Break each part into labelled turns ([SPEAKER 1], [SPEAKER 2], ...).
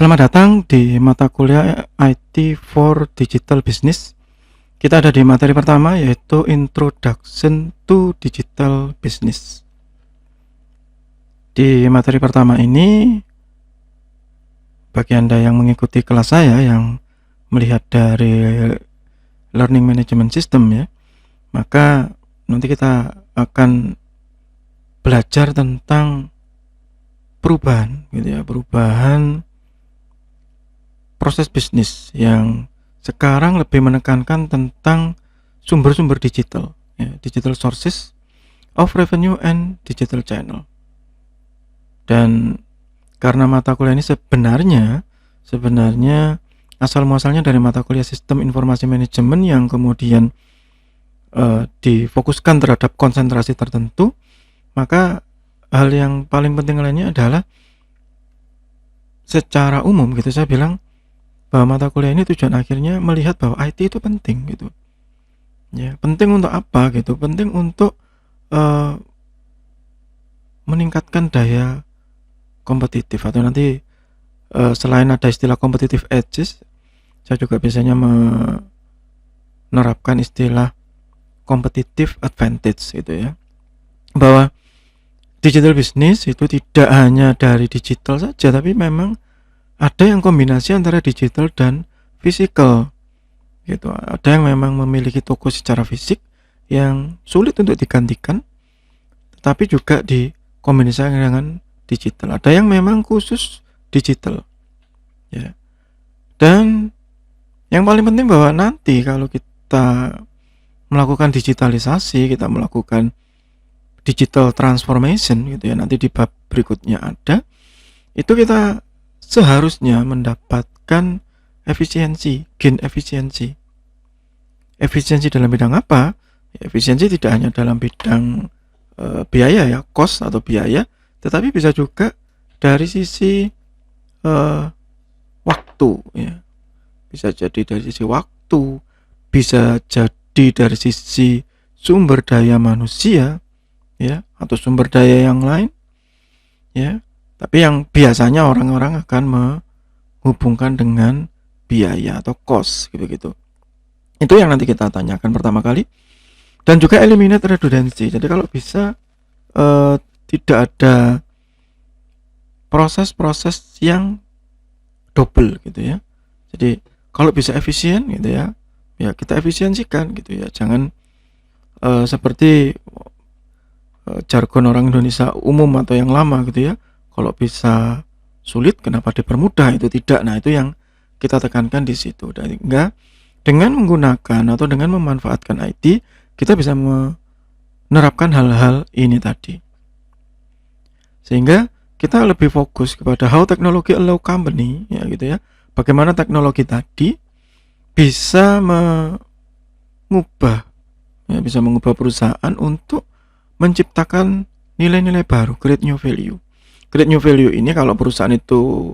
[SPEAKER 1] Selamat datang di mata kuliah IT for Digital Business. Kita ada di materi pertama, yaitu Introduction to Digital Business. Di materi pertama ini, bagi Anda yang mengikuti kelas saya yang melihat dari Learning Management System ya, maka nanti kita akan belajar tentang perubahan gitu ya, perubahan proses bisnis yang sekarang lebih menekankan tentang sumber-sumber digital ya, digital sources of revenue and digital channel. Dan karena mata kuliah ini sebenarnya asal muasalnya dari mata kuliah sistem informasi manajemen yang kemudian difokuskan terhadap konsentrasi tertentu, maka hal yang paling penting lainnya adalah secara umum gitu saya bilang bahwa mata kuliah ini tujuan akhirnya melihat bahwa IT itu penting gitu ya. Penting untuk apa gitu? Penting untuk meningkatkan daya kompetitif, atau nanti selain ada istilah competitive edges, saya juga biasanya menerapkan istilah competitive advantage gitu ya, bahwa digital business itu tidak hanya dari digital saja, tapi memang ada yang kombinasi antara digital dan physical gitu. Ada yang memang memiliki toko secara fisik yang sulit untuk digantikan, tetapi juga dikombinasikan dengan digital. Ada yang memang khusus digital ya. Dan yang paling penting bahwa nanti kalau kita melakukan digitalisasi, kita melakukan digital transformation gitu ya, nanti di bab berikutnya ada, itu kita seharusnya mendapatkan efisiensi, gain efisiensi. Efisiensi dalam bidang apa? Ya, efisiensi tidak hanya dalam bidang biaya ya, cost atau biaya, tetapi bisa juga dari sisi waktu ya. Bisa jadi dari sisi waktu, bisa jadi dari sisi sumber daya manusia ya, atau sumber daya yang lain ya. Tapi yang biasanya orang-orang akan menghubungkan dengan biaya atau cost gitu-gitu. Itu yang nanti kita tanyakan pertama kali. Dan juga eliminate redundancy. Jadi kalau bisa tidak ada proses-proses yang double gitu ya. Jadi kalau bisa efisien gitu ya, ya kita efisiensikan gitu ya. Jangan seperti jargon orang Indonesia umum atau yang lama gitu ya. Kalau bisa sulit, kenapa dipermudah? Itu tidak. Nah, itu yang kita tekankan di situ. Dan enggak, dengan menggunakan atau dengan memanfaatkan IT, kita bisa menerapkan hal-hal ini tadi. Sehingga kita lebih fokus kepada how technology allow company ya gitu ya. Bagaimana teknologi tadi bisa mengubah perusahaan untuk menciptakan nilai-nilai baru, create new value. Create new value ini kalau perusahaan itu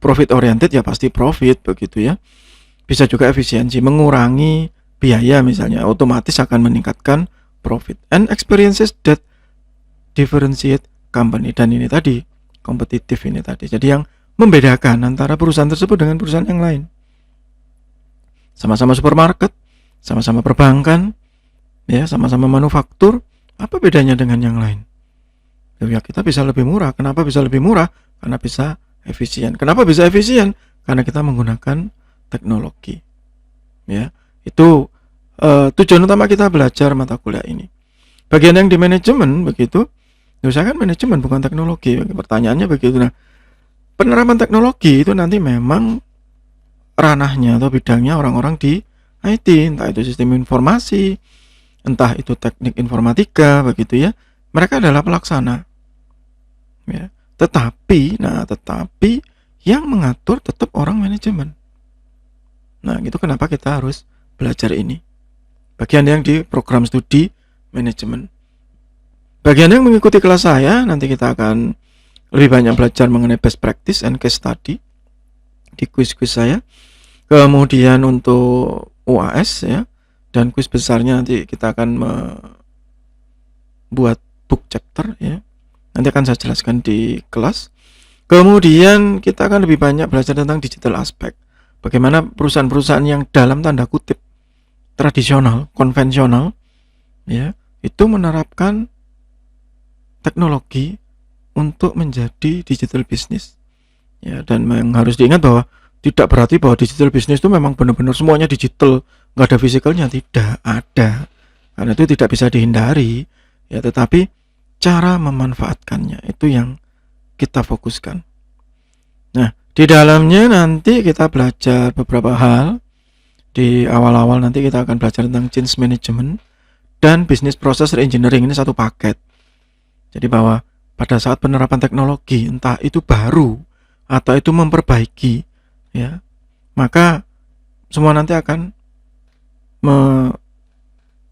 [SPEAKER 1] profit oriented ya pasti profit begitu ya. Bisa juga efisiensi, mengurangi biaya misalnya, otomatis akan meningkatkan profit. And experiences that differentiate company, dan ini tadi kompetitif ini tadi. Jadi yang membedakan antara perusahaan tersebut dengan perusahaan yang lain. Sama-sama supermarket, sama-sama perbankan, ya, sama-sama manufaktur, apa bedanya dengan yang lain? Ya kita bisa lebih murah. Kenapa bisa lebih murah? Karena bisa efisien. Kenapa bisa efisien? Karena kita menggunakan teknologi. Ya, itu tujuan utama kita belajar mata kuliah ini. Bagian yang di manajemen begitu, usahakan manajemen bukan teknologi. Pertanyaannya begitu. Nah, penerapan teknologi itu nanti memang ranahnya atau bidangnya orang-orang di IT, entah itu sistem informasi, entah itu teknik informatika begitu ya. Mereka adalah pelaksana. Ya. Tetapi yang mengatur tetap orang manajemen. Nah, itu kenapa kita harus belajar ini. Bagian yang di program studi manajemen. Bagian yang mengikuti kelas saya, nanti kita akan lebih banyak belajar mengenai best practice and case study di kuis-kuis saya. Kemudian untuk UAS ya, dan kuis besarnya nanti kita akan membuat book chapter ya. Nanti akan saya jelaskan di kelas. Kemudian kita akan lebih banyak belajar tentang digital aspek. Bagaimana perusahaan-perusahaan yang dalam tanda kutip tradisional, konvensional, ya, itu menerapkan teknologi untuk menjadi digital business. Ya, dan memang harus diingat bahwa tidak berarti bahwa digital business itu memang benar-benar semuanya digital, nggak ada fisikalnya, tidak ada. Karena itu tidak bisa dihindari, ya, tetapi cara memanfaatkannya itu yang kita fokuskan. Nah, di dalamnya nanti kita belajar beberapa hal. Di awal-awal nanti kita akan belajar tentang change management dan business process reengineering, ini satu paket. Jadi bahwa pada saat penerapan teknologi, entah itu baru atau itu memperbaiki, ya, maka semua nanti akan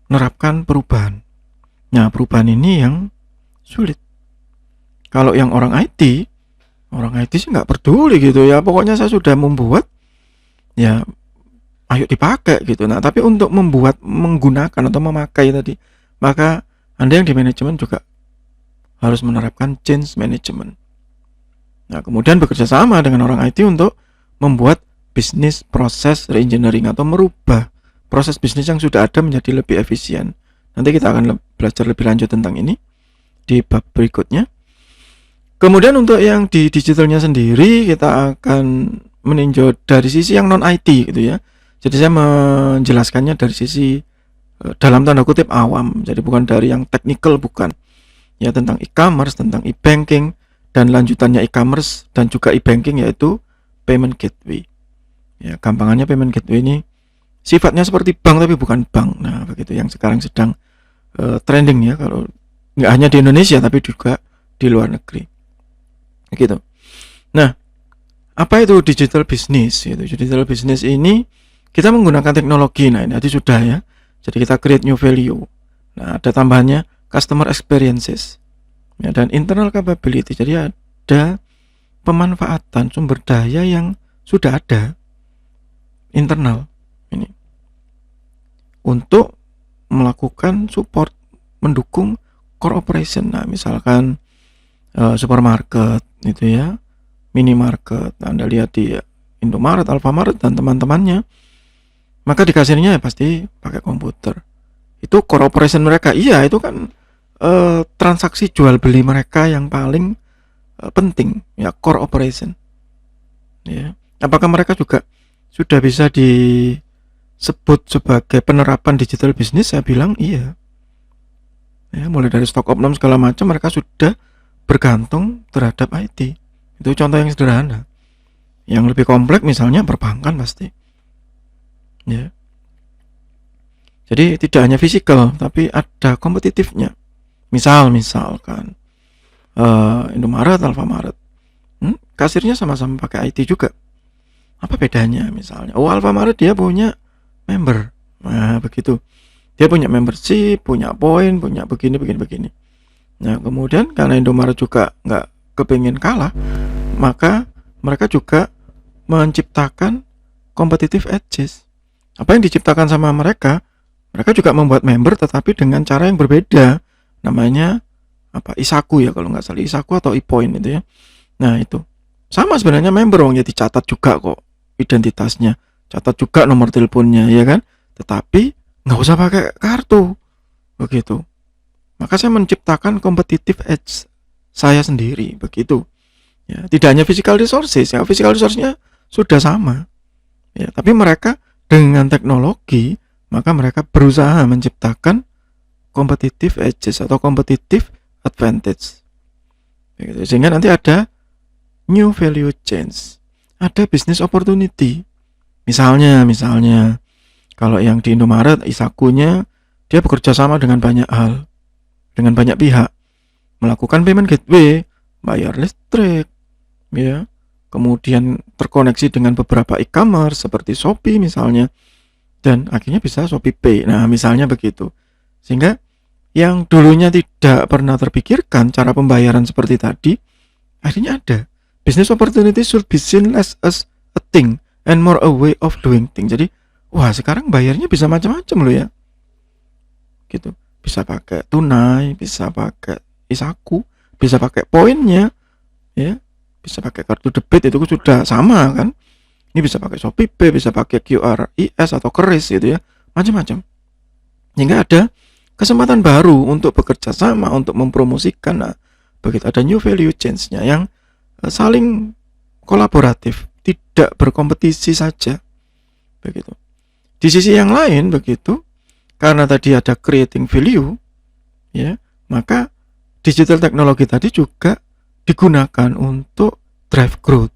[SPEAKER 1] menerapkan perubahan. Nah, perubahan ini yang sulit. Kalau yang orang IT sih nggak peduli gitu ya, pokoknya saya sudah membuat, ya ayo dipakai gitu. Nah, tapi untuk membuat, menggunakan atau memakai tadi, maka Anda yang di manajemen juga harus menerapkan change management. Nah, kemudian bekerja sama dengan orang IT untuk membuat business process reengineering atau merubah proses bisnis yang sudah ada menjadi lebih efisien. Nanti kita akan belajar lebih lanjut tentang ini di bab berikutnya. Kemudian untuk yang di digitalnya sendiri, kita akan meninjau dari sisi yang non IT gitu ya. Jadi saya menjelaskannya dari sisi dalam tanda kutip awam, jadi bukan dari yang technical, bukan. Ya, tentang e-commerce, tentang e-banking, dan lanjutannya e-commerce dan juga e-banking yaitu payment gateway. Ya, gampangannya payment gateway ini sifatnya seperti bank tapi bukan bank. Nah, begitu yang sekarang sedang trending ya, kalau nggak hanya di Indonesia tapi juga di luar negeri. Gitu. Nah, apa itu digital business? Digital business ini kita menggunakan teknologi. Nah, ini tadi sudah ya. Jadi kita create new value. Nah, ada tambahannya customer experiences, ya, dan internal capability. Jadi ada pemanfaatan sumber daya yang sudah ada internal ini untuk melakukan support, mendukung core operation. Nah, misalkan supermarket itu ya, minimarket. Anda lihat di Indomaret, Alfamaret dan teman-temannya, maka dikasihnya ya pasti pakai komputer. Itu core operation mereka. Iya, itu kan transaksi jual beli mereka yang paling penting ya, core operation. Ya, apakah mereka juga sudah bisa disebut sebagai penerapan digital business? Saya bilang iya. Ya, mulai dari stock opname segala macam mereka sudah bergantung terhadap IT. Itu contoh yang sederhana. Yang lebih kompleks misalnya perbankan pasti. Ya. Jadi tidak hanya fisikal tapi ada kompetitifnya. Misalkan Indomaret, Alfamaret, kasirnya sama-sama pakai IT juga. Apa bedanya misalnya? Oh, Alfamaret dia punya member. Nah, begitu. Dia punya membership, punya poin, punya begini. Nah, kemudian karena Indomaret juga nggak kepingin kalah, maka mereka juga menciptakan competitive edges. Apa yang diciptakan sama mereka? Mereka juga membuat member tetapi dengan cara yang berbeda. Namanya apa? Isaku ya kalau nggak salah, Isaku atau e-point itu ya. Nah, itu sama sebenarnya member, wong ya dicatat juga kok identitasnya, catat juga nomor teleponnya ya kan. Tetapi nggak usah pakai kartu begitu. Maka saya menciptakan competitive edge saya sendiri begitu. Ya, tidak hanya physical resources ya, physical resource-nya sudah sama. Ya, tapi mereka dengan teknologi, maka mereka berusaha menciptakan competitive edges atau competitive advantage. Begitu. Sehingga nanti ada new value change, ada business opportunity. Misalnya kalau yang di Indomaret, Isakunya dia bekerja sama dengan banyak hal, dengan banyak pihak, melakukan payment gateway, bayar listrik, ya, kemudian terkoneksi dengan beberapa e-commerce seperti Shopee misalnya, dan akhirnya bisa Shopee Pay. Nah, misalnya begitu. Sehingga yang dulunya tidak pernah terpikirkan cara pembayaran seperti tadi, akhirnya ada. Business opportunity should be seen less as a thing and more a way of doing things. Jadi, wah, sekarang bayarnya bisa macam-macam loh ya. Gitu. Bisa pakai tunai, bisa pakai Isaku, bisa pakai poinnya, ya. bisa pakai kartu debit, itu sudah sama kan. Ini bisa pakai Shopee Pay, bisa pakai QRIS atau keris gitu ya, macam-macam. Sehingga ada kesempatan baru untuk bekerja sama, untuk mempromosikan. Nah, begitu ada new value change-nya yang saling kolaboratif, tidak berkompetisi saja. Begitu. Di sisi yang lain begitu, karena tadi ada creating value, ya, maka digital teknologi tadi juga digunakan untuk drive growth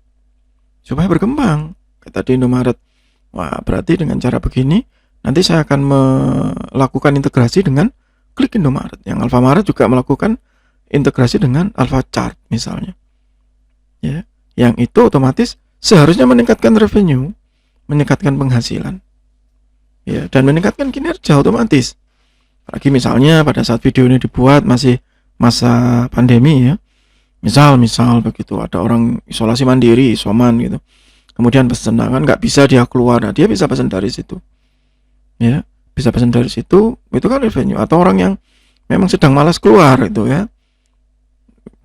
[SPEAKER 1] supaya berkembang. Kayak tadi Indomaret, wah berarti dengan cara begini nanti saya akan melakukan integrasi dengan Klik Indomaret. Yang Alfamaret juga melakukan integrasi dengan Alfachart misalnya, ya, yang itu otomatis seharusnya meningkatkan revenue, meningkatkan penghasilan, ya, dan meningkatkan kinerja otomatis. Apalagi misalnya pada saat video ini dibuat masih masa pandemi ya, misal begitu ada orang isolasi mandiri, isoman gitu, kemudian pesan, kan nggak bisa dia keluar, nah dia bisa pesan dari situ, ya, bisa pesan dari situ, itu kan revenue. Atau orang yang memang sedang malas keluar itu ya,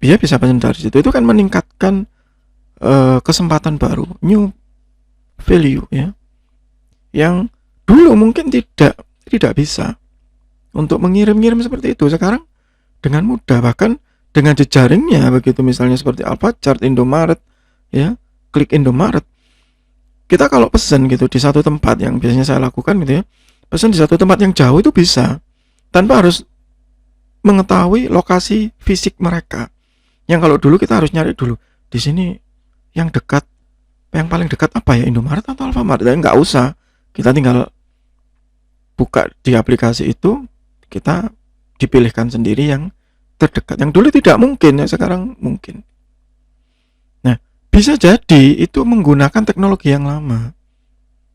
[SPEAKER 1] dia bisa pesan dari situ, itu kan meningkatkan kesempatan baru, new value ya, yang dulu mungkin tidak bisa untuk mengirim seperti itu. Sekarang dengan mudah, bahkan dengan jejaringnya begitu, misalnya seperti Alfachart, Indomaret ya, Klik Indomaret, kita kalau pesan gitu di satu tempat, yang biasanya saya lakukan gitu ya, pesan di satu tempat yang jauh itu bisa tanpa harus mengetahui lokasi fisik mereka. Yang kalau dulu kita harus nyari dulu di sini yang dekat, yang paling dekat apa ya, Indomaret atau Alfamart. Dan nggak usah, kita tinggal buka di aplikasi itu, kita dipilihkan sendiri yang terdekat, yang dulu tidak mungkin ya, sekarang mungkin. Nah, bisa jadi itu menggunakan teknologi yang lama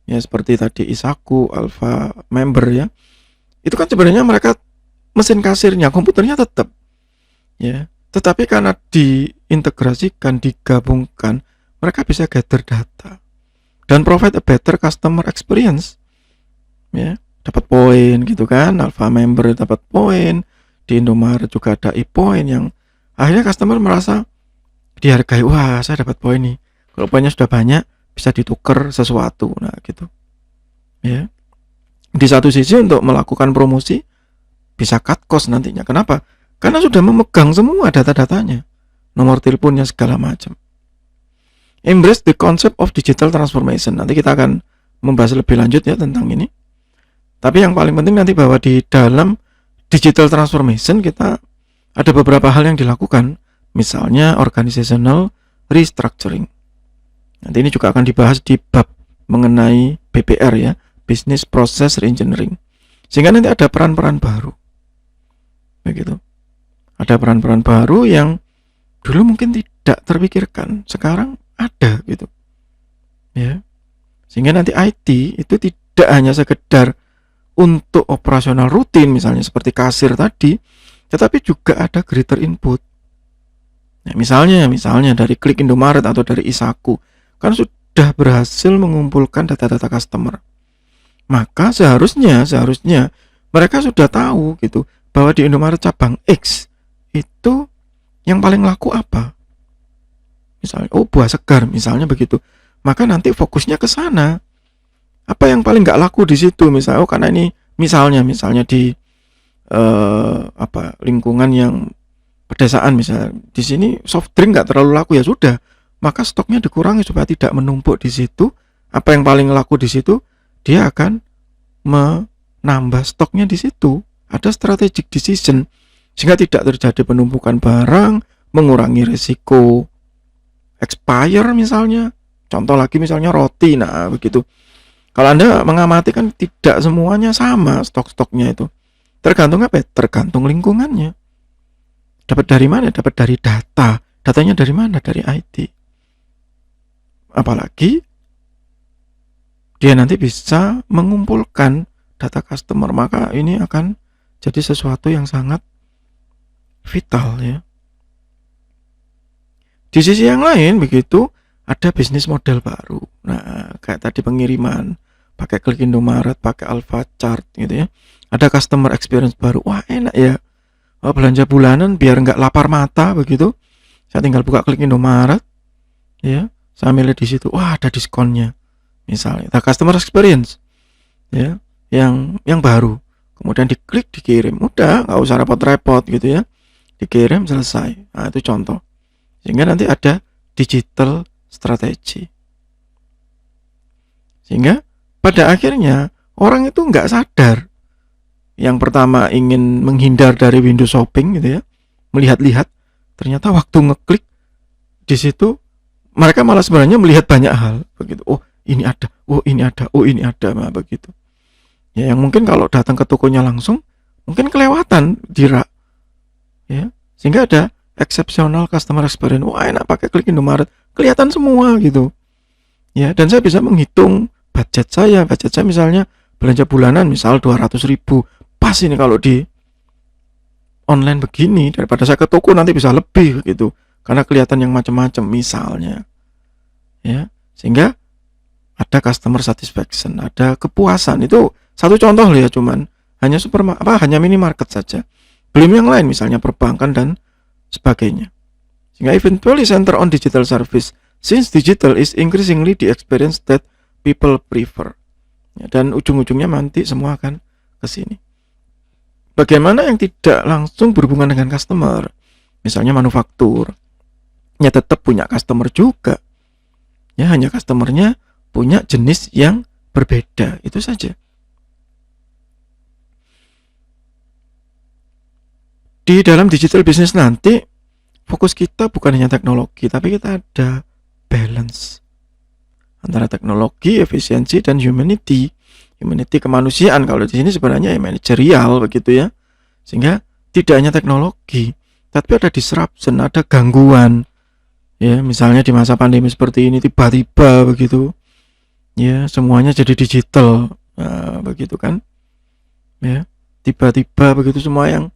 [SPEAKER 1] ya, seperti tadi Isaku, Alfa Member ya, itu kan sebenarnya mereka mesin kasirnya, komputernya tetap ya, tetapi karena diintegrasikan, digabungkan, mereka bisa gather data dan provide a better customer experience ya, dapat poin gitu kan. Alfa Member dapat poin, di Indomaret juga ada e-point yang akhirnya customer merasa dihargai. Wah, saya dapat poin nih, kalau poinnya sudah banyak bisa ditukar sesuatu. Nah gitu ya, di satu sisi untuk melakukan promosi bisa cut cost nantinya. Kenapa? Karena sudah memegang semua data-datanya, nomor teleponnya segala macam. Embrace the concept of digital transformation. Nanti kita akan membahas lebih lanjut ya tentang ini. Tapi yang paling penting nanti bahwa di dalam digital transformation kita ada beberapa hal yang dilakukan. Misalnya organizational restructuring. Nanti ini juga akan dibahas di bab mengenai BPR ya, Business Process Reengineering. Sehingga nanti ada peran-peran baru. Begitu. Ada peran-peran baru yang dulu mungkin tidak terpikirkan, sekarang ada gitu. Ya. Sehingga nanti IT itu tidak hanya sekedar untuk operasional rutin misalnya seperti kasir tadi, tetapi juga ada greater input. Nah, misalnya dari Klik Indomaret atau dari Isaku kan sudah berhasil mengumpulkan data-data customer. Maka seharusnya mereka sudah tahu gitu bahwa di Indomaret cabang X itu yang paling laku apa. Misalnya, buah segar misalnya begitu. Maka nanti fokusnya ke sana. Apa yang paling nggak laku di situ misalnya, karena ini misalnya di lingkungan yang pedesaan misalnya, di sini soft drink nggak terlalu laku, ya sudah, maka stoknya dikurangi supaya tidak menumpuk di situ. Apa yang paling laku di situ, dia akan menambah stoknya di situ. Ada strategic decision sehingga tidak terjadi penumpukan barang, mengurangi risiko expire misalnya. Contoh lagi misalnya roti, nah begitu. Kalau Anda mengamati kan tidak semuanya sama stok-stoknya itu. Tergantung apa? Tergantung lingkungannya. Dapat dari mana? Dapat dari data. Datanya dari mana? Dari IT. Apalagi dia nanti bisa mengumpulkan data customer, maka ini akan jadi sesuatu yang sangat vital ya. Di sisi yang lain begitu, ada bisnis model baru. Nah, kayak tadi pengiriman, pakai Klik Indomaret, pakai Alfachart gitu ya. Ada customer experience baru. Wah, enak ya. Belanja bulanan biar nggak lapar mata begitu. Saya tinggal buka Klik Indomaret, ya. Saya milih di situ, wah ada diskonnya. Misalnya, the customer experience, ya, yang baru. Kemudian diklik, dikirim, udah nggak usah repot-repot gitu ya. Dikirim selesai. Nah itu contoh. Sehingga nanti ada digital strategi. Sehingga pada akhirnya orang itu nggak sadar. Yang pertama ingin menghindar dari window shopping gitu ya, melihat-lihat, ternyata waktu ngeklik di situ mereka malah sebenarnya melihat banyak hal begitu. Oh ini ada, oh ini ada, oh ini ada, nah, begitu. Ya yang mungkin kalau datang ke tokonya langsung mungkin kelewatan di rak, ya. Sehingga ada exceptional customer experience. Wah enak pakai klik Indomaret, kelihatan semua gitu. Ya dan saya bisa menghitung budget saya misalnya belanja bulanan misal 200.000. Pas ini kalau di online begini daripada saya ke toko nanti bisa lebih gitu karena kelihatan yang macam-macam misalnya, ya. Sehingga ada customer satisfaction, ada kepuasan. Itu satu contoh loh ya, cuman hanya hanya minimarket saja. Belum yang lain misalnya perbankan dan sebagainya. Sehingga eventually center on digital service since digital is increasingly the experience that people prefer. Ya, dan ujung-ujungnya nanti semua akan ke sini. Bagaimana yang tidak langsung berhubungan dengan customer, misalnya manufaktur, ya tetap punya customer juga. Ya hanya customernya punya jenis yang berbeda, itu saja. Di dalam digital business nanti fokus kita bukan hanya teknologi, tapi kita ada balance antara teknologi, efisiensi, dan humanity kemanusiaan. Kalau di sini sebenarnya ya manajerial begitu ya. Sehingga tidak hanya teknologi, tapi ada disruption, ada gangguan. Ya, misalnya di masa pandemi seperti ini tiba-tiba begitu. Ya, semuanya jadi digital. Nah, begitu kan? Ya, tiba-tiba begitu semua yang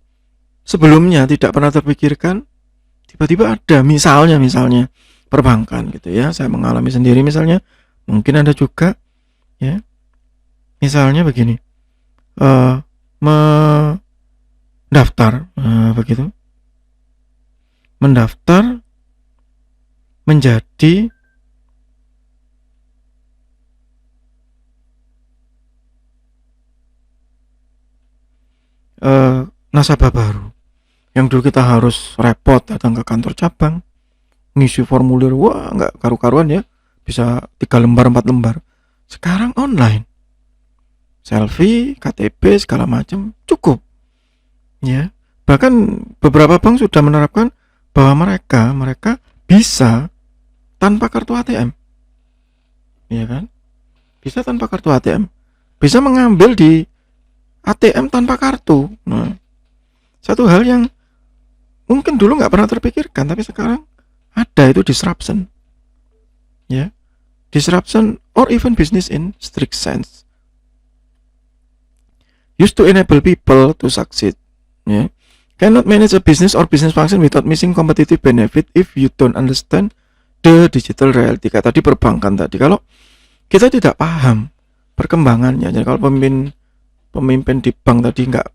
[SPEAKER 1] sebelumnya tidak pernah terpikirkan tiba-tiba ada. Misalnya perbankan gitu ya. Saya mengalami sendiri misalnya, mungkin Anda juga ya. Misalnya begini, mendaftar, begitu, mendaftar menjadi nasabah baru. Yang dulu kita harus repot datang ke kantor cabang, ngisi formulir, wah nggak karu-karuan ya, bisa 3 lembar 4 lembar. Sekarang online. Selfie, KTP segala macam cukup. Ya. Bahkan beberapa bank sudah menerapkan bahwa mereka bisa tanpa kartu ATM. Ya kan? Bisa tanpa kartu ATM. Bisa mengambil di ATM tanpa kartu. Nah, satu hal yang mungkin dulu nggak pernah terpikirkan, tapi sekarang ada, itu disruption. Ya. Disruption or even business in strict sense. Used to enable people to succeed. Yeah. Cannot manage a business or business function without missing competitive benefit if you don't understand the digital reality. Kayak tadi perbankan tadi, kalau kita tidak paham perkembangannya, jadi kalau pemimpin di bank tadi nggak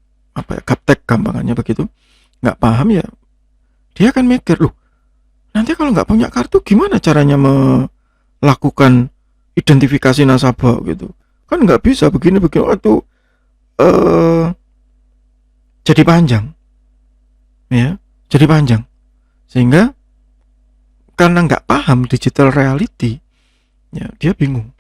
[SPEAKER 1] gaptek gampangannya begitu, nggak paham ya, dia akan mikir, loh nanti kalau nggak punya kartu gimana caranya melakukan identifikasi nasabah gitu, kan nggak bisa begini waktu jadi panjang, ya, jadi panjang. Sehingga karena nggak paham digital reality, ya dia bingung.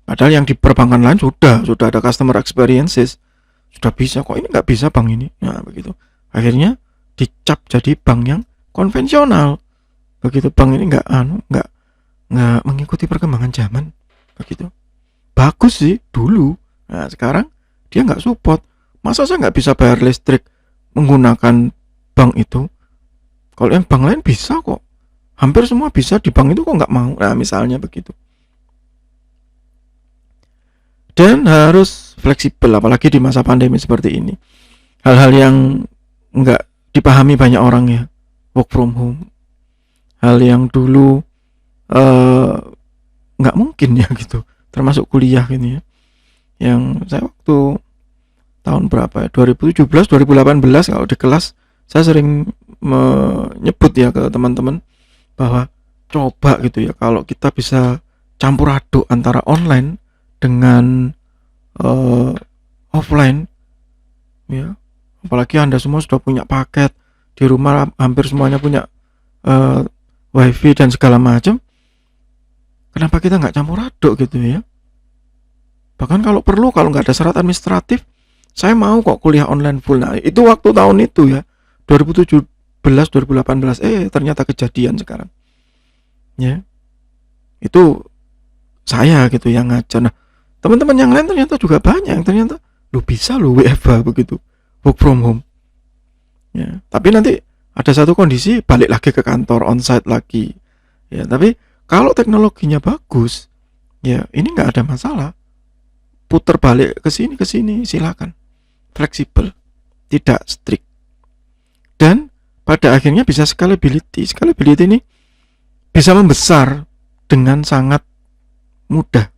[SPEAKER 1] Padahal yang di perbankan lain sudah ada customer experiences, sudah bisa kok, ini nggak bisa bank ini, nah begitu. Akhirnya dicap jadi bank yang konvensional, begitu. Bank ini nggak mengikuti perkembangan zaman, begitu. Bagus sih dulu, nah sekarang dia nggak support. Masa saya nggak bisa bayar listrik menggunakan bank itu? Kalau yang bank lain bisa kok, hampir semua bisa, di bank itu kok nggak mau? Nah misalnya begitu. Dan harus fleksibel, apalagi di masa pandemi seperti ini. Hal-hal yang nggak dipahami banyak orang ya, work from home. Hal yang dulu nggak mungkin ya gitu, termasuk kuliah ini ya. Yang saya waktu tahun berapa ya, 2017 2018 kalau di kelas saya sering menyebut ya ke teman-teman bahwa coba gitu ya, kalau kita bisa campur aduk antara online dengan eh, offline ya, apalagi Anda semua sudah punya paket di rumah, hampir semuanya punya eh, wifi dan segala macam, kenapa kita nggak campur aduk gitu ya. Bahkan kalau perlu, kalau nggak ada syarat administratif, saya mau kok kuliah online full. Nah itu waktu tahun itu ya, 2017 2018, ternyata kejadian sekarang ya. Itu saya gitu yang ngajar. Nah teman-teman yang lain ternyata juga banyak yang ternyata lu bisa lu WFH begitu, work from home ya. Tapi nanti ada satu kondisi, balik lagi ke kantor, onsite lagi ya. Tapi kalau teknologinya bagus ya, ini nggak ada masalah, putar balik ke sini silakan, fleksibel, tidak strict, dan pada akhirnya bisa scalability ini bisa membesar dengan sangat mudah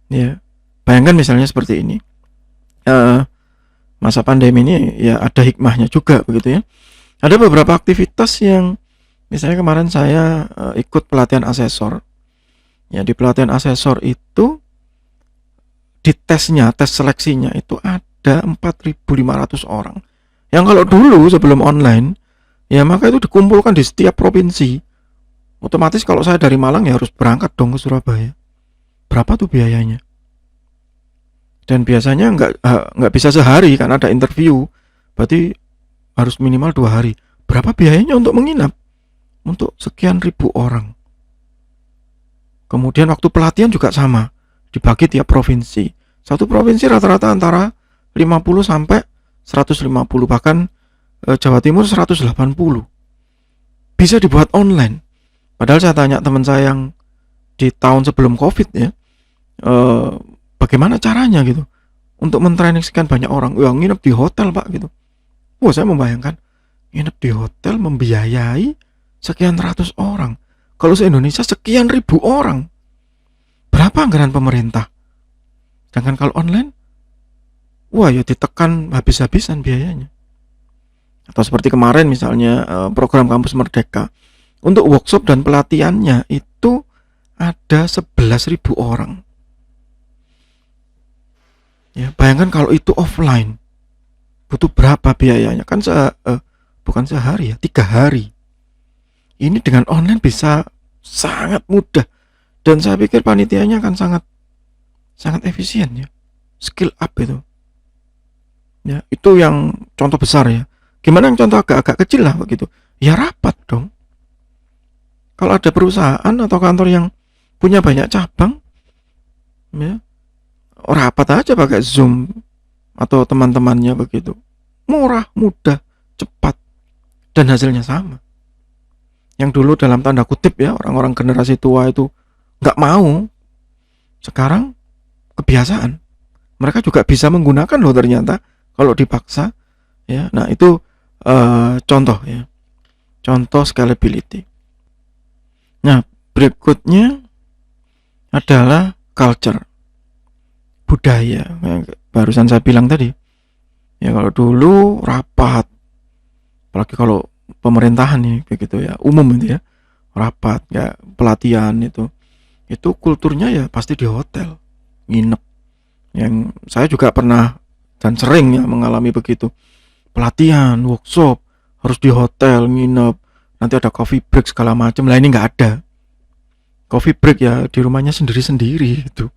[SPEAKER 1] ya. Bayangkan misalnya seperti ini, masa pandemi ini ya ada hikmahnya juga begitu ya. Ada beberapa aktivitas yang misalnya kemarin saya ikut pelatihan asesor ya. Di pelatihan asesor itu, di tesnya, tes seleksinya itu ada 4.500 orang. Yang kalau dulu sebelum online ya, maka itu dikumpulkan di setiap provinsi. Otomatis kalau saya dari Malang ya harus berangkat dong ke Surabaya. Berapa tuh biayanya? Dan biasanya nggak bisa sehari kan, ada interview, berarti harus minimal 2 hari. Berapa biayanya untuk menginap untuk sekian ribu orang? Kemudian waktu pelatihan juga sama, dibagi tiap provinsi. Satu provinsi rata-rata antara 50 sampai 150, bahkan Jawa Timur 180. Bisa dibuat online. Padahal saya tanya teman saya yang di tahun sebelum Covid ya, bagaimana caranya gitu untuk mentraining sekian banyak orang. Wah, nginep di hotel Pak gitu. Wah, saya membayangkan nginep di hotel membiayai sekian ratus orang. Kalau se-Indonesia sekian ribu orang, berapa anggaran pemerintah? Sedangkan kalau online, wah ya ditekan habis-habisan biayanya. Atau seperti kemarin misalnya program Kampus Merdeka, untuk workshop dan pelatihannya itu ada 11.000 orang. Ya, bayangkan kalau itu offline, butuh berapa biayanya? Kan bukan sehari ya, 3 hari. Ini dengan online bisa sangat mudah, dan saya pikir panitianya akan sangat efisien ya. Skill up itu. Ya, itu yang contoh besar ya. Gimana yang contoh agak-agak kecil lah begitu? Ya rapat dong. Kalau ada perusahaan atau kantor yang punya banyak cabang, ya rapat aja pakai Zoom atau teman-temannya begitu. Murah, mudah, cepat, dan hasilnya sama. Yang dulu dalam tanda kutip ya, orang-orang generasi tua itu nggak mau, sekarang kebiasaan. Mereka juga bisa menggunakan loh ternyata kalau dipaksa ya. Nah itu contoh ya, contoh scalability. Nah berikutnya adalah culture, budaya yang barusan saya bilang tadi ya. Kalau dulu rapat, apalagi kalau pemerintahan nih begitu ya, umum itu ya, rapat ya, pelatihan itu kulturnya ya pasti di hotel, nginep. Yang saya juga pernah dan sering ya mengalami begitu, pelatihan, workshop harus di hotel, nginep, nanti ada coffee break segala macam. Lah ini nggak ada coffee break ya, di rumahnya sendiri-sendiri itu.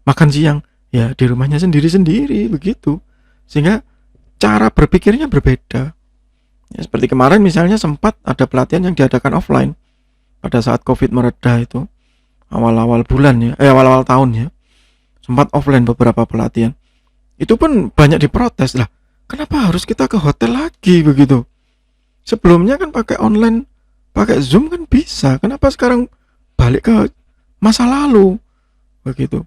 [SPEAKER 1] Makan siang ya di rumahnya sendiri-sendiri begitu, sehingga cara berpikirnya berbeda ya. Seperti kemarin misalnya sempat ada pelatihan yang diadakan offline pada saat Covid mereda itu, awal-awal bulan ya, awal-awal tahun ya, sempat offline beberapa pelatihan. Itu pun banyak diprotes lah. Kenapa harus kita ke hotel lagi begitu? Sebelumnya kan pakai online, pakai Zoom kan bisa. Kenapa sekarang balik ke masa lalu begitu?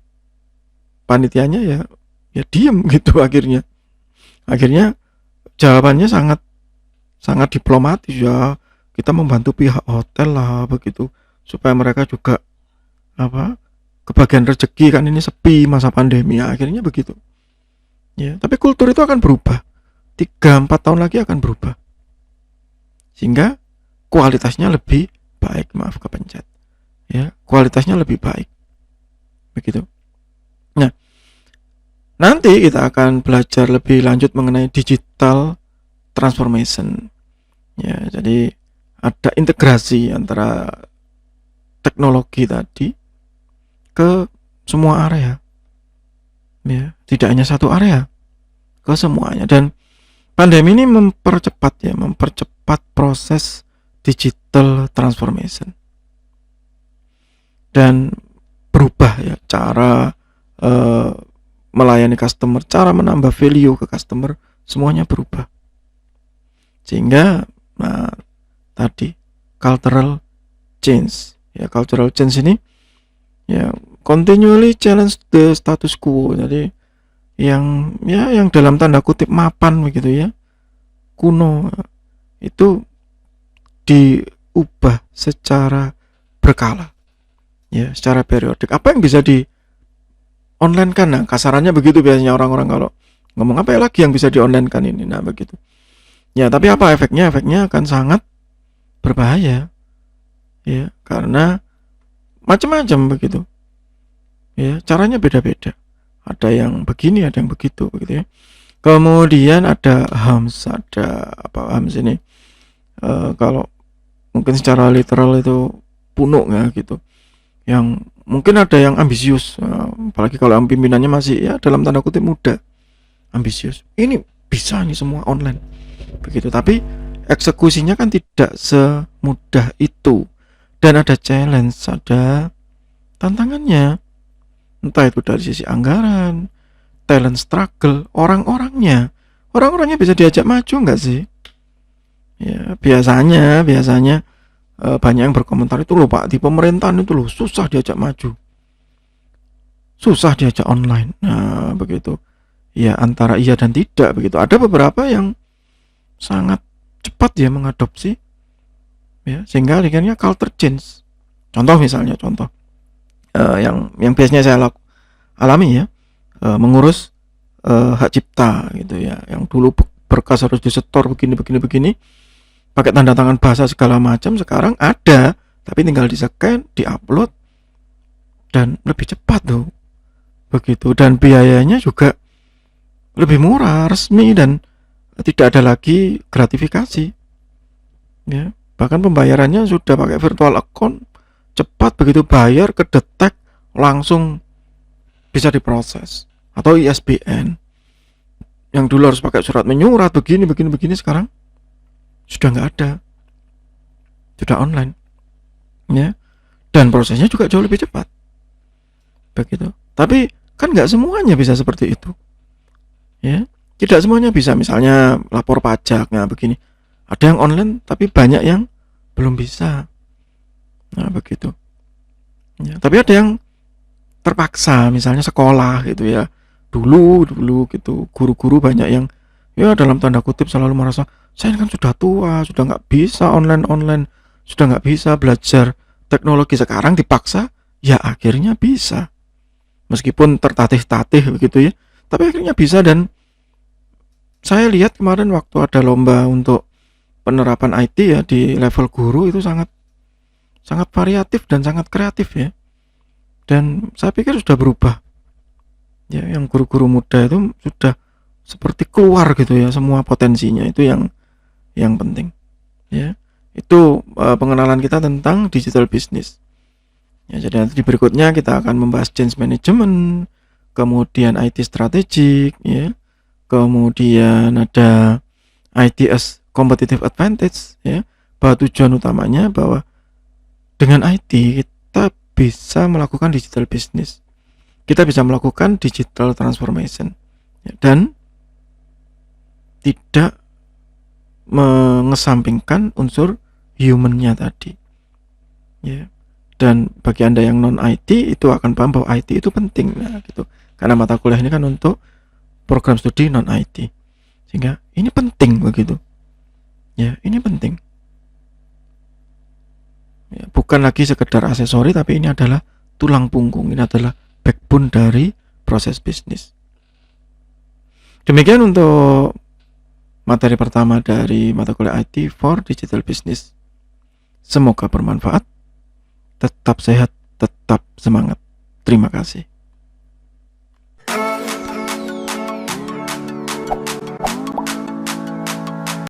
[SPEAKER 1] Panitianya ya diem gitu akhirnya. Akhirnya jawabannya sangat diplomatis ya. Kita membantu pihak hotel lah begitu, supaya mereka juga kebagian rezeki, kan ini sepi masa pandemi ya, akhirnya begitu ya. Tapi kultur itu akan berubah, 3-4 tahun lagi akan berubah, sehingga kualitasnya lebih baik, maaf kepencet. Ya, kualitasnya lebih baik. Begitu. Nah, nanti kita akan belajar lebih lanjut mengenai digital transformation. Ya, jadi ada integrasi antara teknologi tadi ke semua area. Ya, tidak hanya satu area, ke semuanya. Dan pandemi ini mempercepat proses digital transformation. Dan berubah ya cara melayani customer, cara menambah value ke customer, semuanya berubah. Sehingga tadi cultural change. Ya, cultural change ini ya continually challenge the status quo. Jadi yang dalam tanda kutip mapan begitu ya, kuno, itu diubah secara berkala. Ya, secara periodik. Apa yang bisa di online kan? Nah, kasarannya begitu biasanya orang-orang kalau ngomong, apa lagi yang bisa di online kan ini. Nah, begitu. Ya, tapi apa efeknya? Efeknya akan sangat berbahaya. Ya, karena macam-macam begitu. Ya, caranya beda-beda. Ada yang begini, ada yang begitu begitu ya. Kemudian ada HAMS, HAMS ini. Kalau mungkin secara literal itu punuk ya gitu. Yang mungkin ada yang ambisius, apalagi kalau yang pimpinannya masih ya dalam tanda kutip muda, ambisius. Ini bisa nih semua online begitu, tapi eksekusinya kan tidak semudah itu, dan ada challenge, ada tantangannya, entah itu dari sisi anggaran, talent struggle, orang-orangnya bisa diajak maju nggak sih? Ya, biasanya banyak yang berkomentar itu loh Pak, di pemerintahan itu loh susah diajak maju, susah diajak online. Nah begitu ya, antara iya dan tidak begitu. Ada beberapa yang sangat cepat ya mengadopsi ya, sehingga akhirnya culture change. Contoh yang biasanya saya alami ya, mengurus hak cipta gitu ya, yang dulu berkas harus disetor begini pakai tanda tangan bahasa segala macam, sekarang ada tapi tinggal di scan, diupload, dan lebih cepat tuh begitu, dan biayanya juga lebih murah, resmi, dan tidak ada lagi gratifikasi ya. Bahkan pembayarannya sudah pakai virtual account, cepat, begitu bayar kedetek langsung bisa diproses. Atau ISBN yang dulu harus pakai surat menyurat begini sekarang sudah nggak ada, sudah online ya, dan prosesnya juga jauh lebih cepat begitu. Tapi kan nggak semuanya bisa seperti itu ya, tidak semuanya bisa. Misalnya lapor pajak, nah begini, ada yang online tapi banyak yang belum bisa, nah begitu ya. Tapi ada yang terpaksa, misalnya sekolah gitu ya, dulu gitu, guru-guru banyak yang ya dalam tanda kutip selalu merasa, saya kan sudah tua, sudah nggak bisa online, sudah nggak bisa belajar teknologi. Sekarang dipaksa, ya akhirnya bisa, meskipun tertatih-tatih begitu ya, tapi akhirnya bisa. Dan saya lihat kemarin waktu ada lomba untuk penerapan IT ya di level guru, itu sangat variatif dan sangat kreatif ya, dan saya pikir sudah berubah ya, yang guru-guru muda itu sudah seperti keluar gitu ya semua potensinya. Itu yang penting ya. Itu pengenalan kita tentang digital business ya. Jadi nanti di berikutnya kita akan membahas change management, kemudian IT strategic ya, kemudian ada IT as competitive advantage ya, bahwa tujuan utamanya bahwa dengan IT kita bisa melakukan digital business, kita bisa melakukan digital transformation ya, dan tidak mengesampingkan unsur human-nya tadi ya. Dan bagi Anda yang non IT itu akan paham bahwa IT itu penting, nah gitu, karena mata kuliah ini kan untuk program studi non IT, sehingga ini penting begitu ya. Ini penting ya, bukan lagi sekedar aksesori, tapi ini adalah tulang punggung, ini adalah backbone dari proses bisnis. Demikian untuk materi pertama dari mata kuliah IT for Digital Business. Semoga bermanfaat. Tetap sehat, tetap semangat. Terima kasih.